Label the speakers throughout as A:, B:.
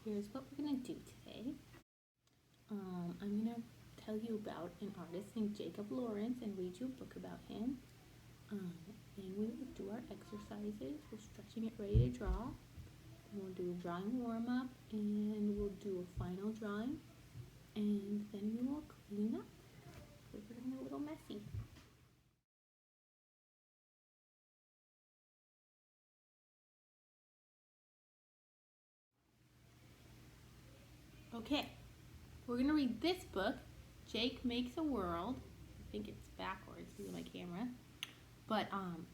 A: Here's what we're gonna do today. I'm gonna tell you about an artist named Jacob Lawrence and read you a book about him. Then we will do our exercises. We're stretching it ready to draw. Then we'll do a drawing warm up and we'll do a final drawing. And then we will clean up. We're getting a little messy. Okay, we're gonna read this book, Jake Makes a World. I think it's backwards because of my camera. But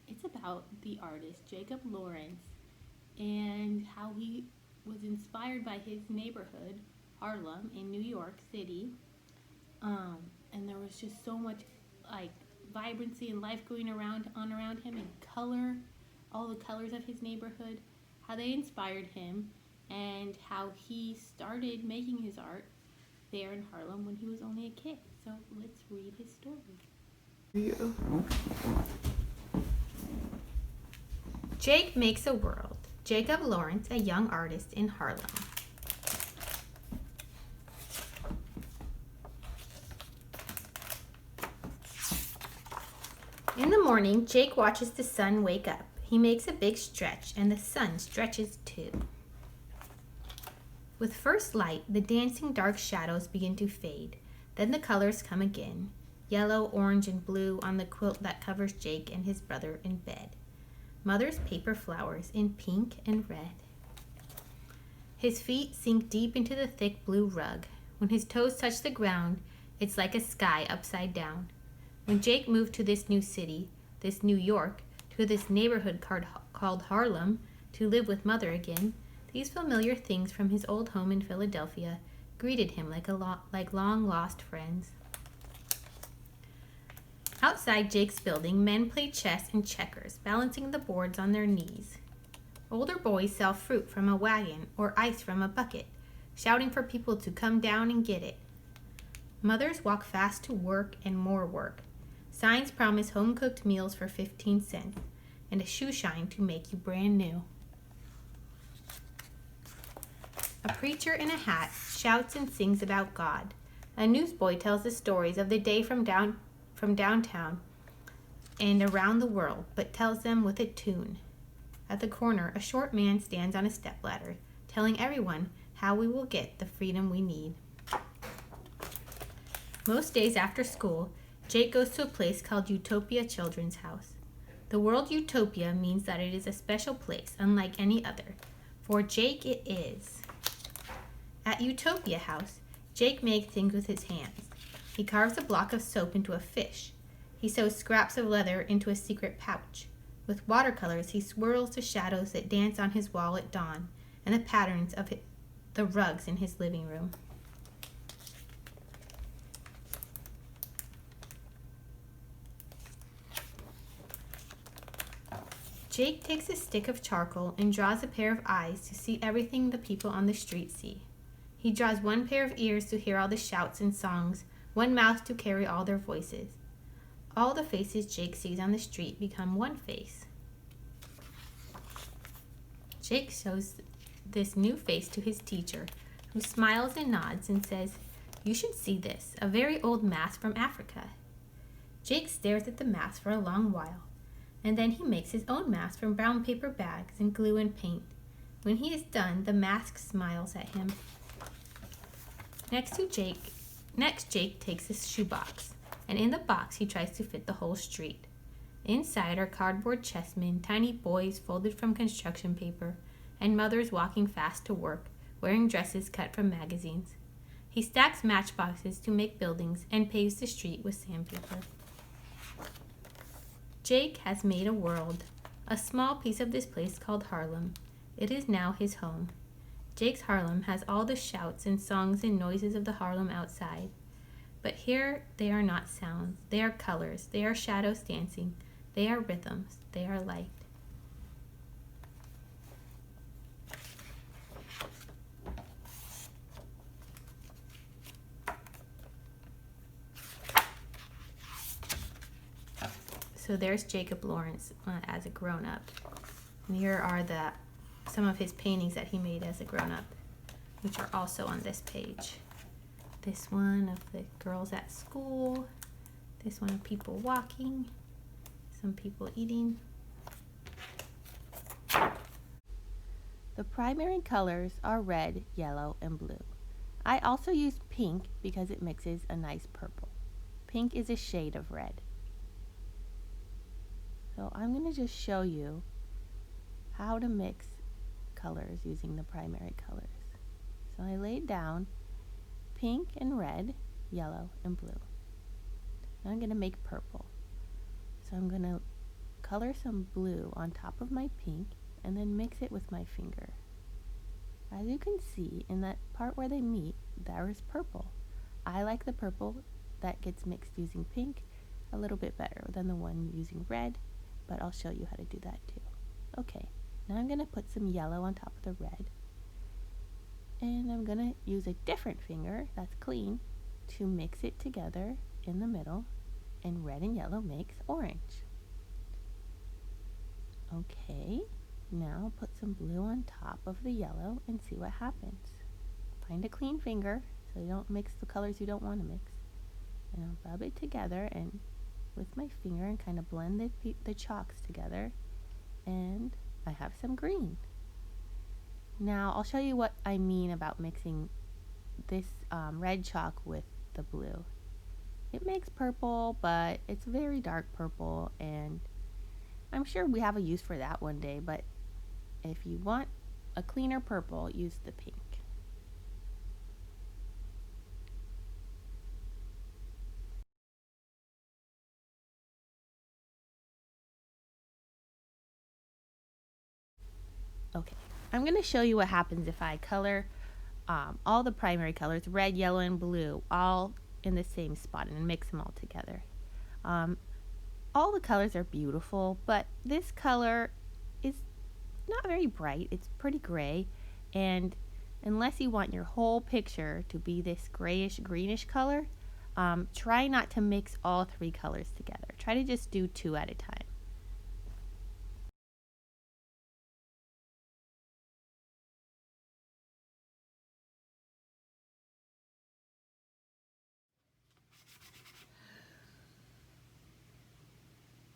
A: it's about the artist Jacob Lawrence and how he was inspired by his neighborhood, Harlem, in New York City. And there was just so much like vibrancy and life going around him, and color, all the colors of his neighborhood, how they inspired him, and how he started making his art there in Harlem when he was only a kid. So let's read his story.
B: Yeah.
C: Jake Makes a World. Jacob Lawrence, a young artist in Harlem. In the morning, Jake watches the sun wake up. He makes a big stretch, and the sun stretches too. With first light, the dancing dark shadows begin to fade. Then the colors come again, yellow, orange, and blue on the quilt that covers Jake and his brother in bed. Mother's paper flowers in pink and red. His feet sink deep into the thick blue rug. When his toes touch the ground, it's like a sky upside down. When Jake moved to this new city, this New York, to this neighborhood called Harlem, to live with Mother again, these familiar things from his old home in Philadelphia greeted him like long-lost friends. Outside Jake's building, men play chess and checkers, balancing the boards on their knees. Older boys sell fruit from a wagon or ice from a bucket, shouting for people to come down and get it. Mothers walk fast to work and more work. Signs promise home-cooked meals for 15 cents and a shoe shine to make you brand new. A preacher in a hat shouts and sings about God. A newsboy tells the stories of the day from downtown and around the world, but tells them with a tune. At the corner, a short man stands on a stepladder, telling everyone how we will get the freedom we need. Most days after school, Jake goes to a place called Utopia Children's House. The word utopia means that it is a special place, unlike any other. For Jake, it is. At Utopia House, Jake makes things with his hands. He carves a block of soap into a fish. He sews scraps of leather into a secret pouch. With watercolors, he swirls the shadows that dance on his wall at dawn and the patterns of the rugs in his living room. Jake takes a stick of charcoal and draws a pair of eyes to see everything the people on the street see. He draws one pair of ears to hear all the shouts and songs, one mouth to carry all their voices. All the faces Jake sees on the street become one face. Jake shows this new face to his teacher, who smiles and nods and says, "You should see this, a very old mask from Africa." Jake stares at the mask for a long while, and then he makes his own mask from brown paper bags and glue and paint. When he is done, the mask smiles at him. Next, Jake takes a shoebox, and in the box he tries to fit the whole street. Inside are cardboard chessmen, tiny boys folded from construction paper, and mothers walking fast to work, wearing dresses cut from magazines. He stacks matchboxes to make buildings and paves the street with sandpaper. Jake has made a world, a small piece of this place called Harlem. It is now his home. Jake's Harlem has all the shouts and songs and noises of the Harlem outside. But here they are not sounds, they are colors, they are shadows dancing, they are rhythms, they are light. So there's Jacob Lawrence as a grown-up. And here are some of his paintings that he made as a grown-up. which are also on this page. This one of the girls at school, this one of people walking, some people eating.
A: The primary colors are red, yellow, and blue. I also use pink because it mixes a nice purple. Pink is a shade of red. So I'm going to just show you how to mix colors using the primary colors. So I laid down pink and red, yellow, and blue. Now I'm going to make purple. So I'm going to color some blue on top of my pink and then mix it with my finger. As you can see, in that part where they meet, there is purple. I like the purple that gets mixed using pink a little bit better than the one using red, but I'll show you how to do that too. Okay, now I'm going to put some yellow on top of the red, and I'm going to use a different finger that's clean to mix it together in the middle, and red and yellow makes orange. Okay, now put some blue on top of the yellow and see what happens. Find a clean finger so you don't mix the colors you don't want to mix. And I'll rub it together and with my finger and kind of blend the chalks together, and I have some green. Now I'll show you what I mean about mixing this red chalk with the blue. It makes purple, but it's very dark purple, and I'm sure we have a use for that one day, but if you want a cleaner purple, use the pink. Okay, I'm going to show you what happens if I color all the primary colors, red, yellow, and blue, all in the same spot and mix them all together. All the colors are beautiful, but this color is not very bright. It's pretty gray, and unless you want your whole picture to be this grayish greenish color, try not to mix all three colors together. Try to just do two at a time.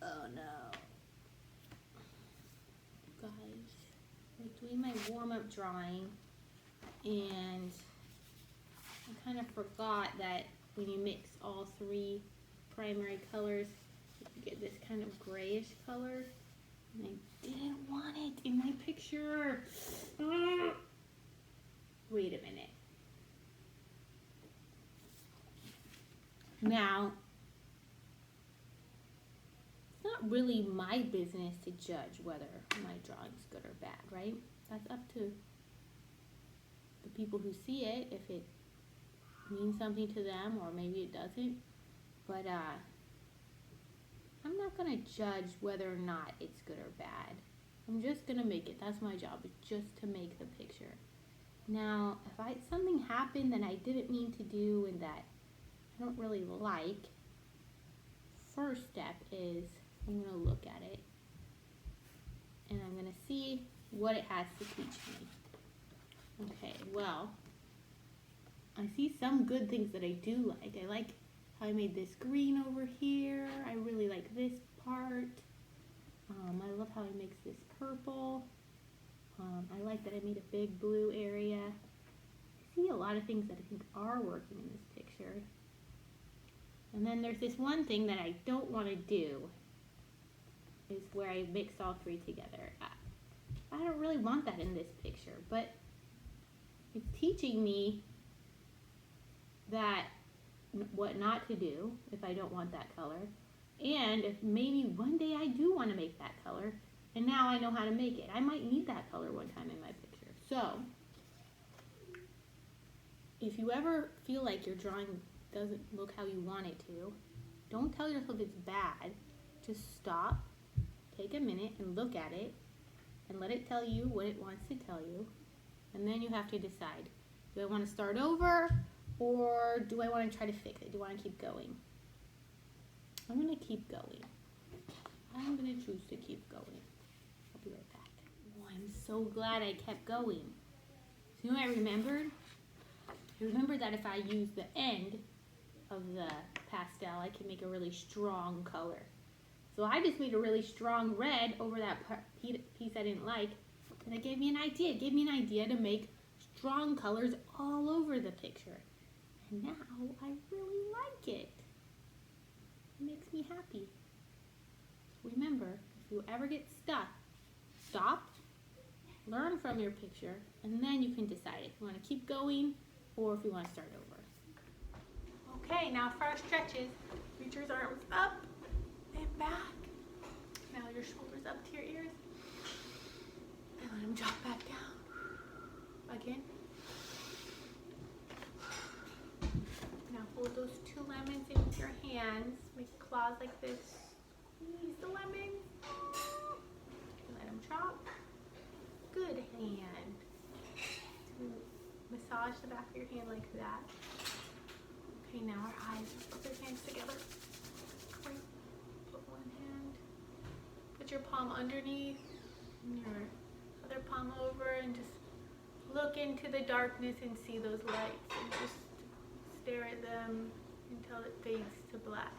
A: Oh no. Guys, I'm doing my warm-up drawing, and I kind of forgot that when you mix all three primary colors, you get this kind of grayish color, and I didn't want it in my picture. Wait a minute. Now, it's not really my business to judge whether my drawing's good or bad, right? That's up to the people who see it, if it means something to them or maybe it doesn't. But I'm not gonna judge whether or not it's good or bad. I'm just gonna make it. That's my job, is just to make the picture. Now, if something happened that I didn't mean to do and that I don't really like, first step is I'm gonna look at it and I'm gonna see what it has to teach me. Okay, well, I see some good things that I do like. I like how I made this green over here. I really like this part. I love how I mixed this purple. I like that I made a big blue area. I see a lot of things that I think are working in this picture. And then there's this one thing that I don't want to do, is where I mixed all three together. I don't really want that in this picture, but it's teaching me that what not to do if I don't want that color, and if maybe one day I do want to make that color, and now I know how to make it. I might need that color one time in my picture. So if you ever feel like your drawing doesn't look how you want it to, don't tell yourself it's bad. Just stop, take a minute and look at it and let it tell you what it wants to tell you, and then you have to decide, do I want to start over or do I want to try to fix it? Do I want to keep going? I'm going to keep going. I'm going to choose to keep going. I'll be right back. Oh, I'm so glad I kept going. So you know what I remembered? I remembered that if I use the end of the pastel, I can make a really strong color. So I just made a really strong red over that piece I didn't like, and it gave me an idea. It gave me an idea to make strong colors all over the picture. And now I really like it. It makes me happy. So remember, if you ever get stuck, stop, learn from your picture, and then you can decide if you want to keep going or if you want to start over. Okay, now for our stretches. Reach your arms up and back. Now your shoulders up to your ears. And let them drop back down. Again. Now hold those 2 lemons in your hands. Make claws like this. Squeeze the lemons. And let them drop. Good hand. Massage the back of your hand like that. Okay, now our eyes. Put your hands together. Great. Put one hand. Put your palm underneath and your other palm over and just look into the darkness and see those lights and just stare at them until it fades to black.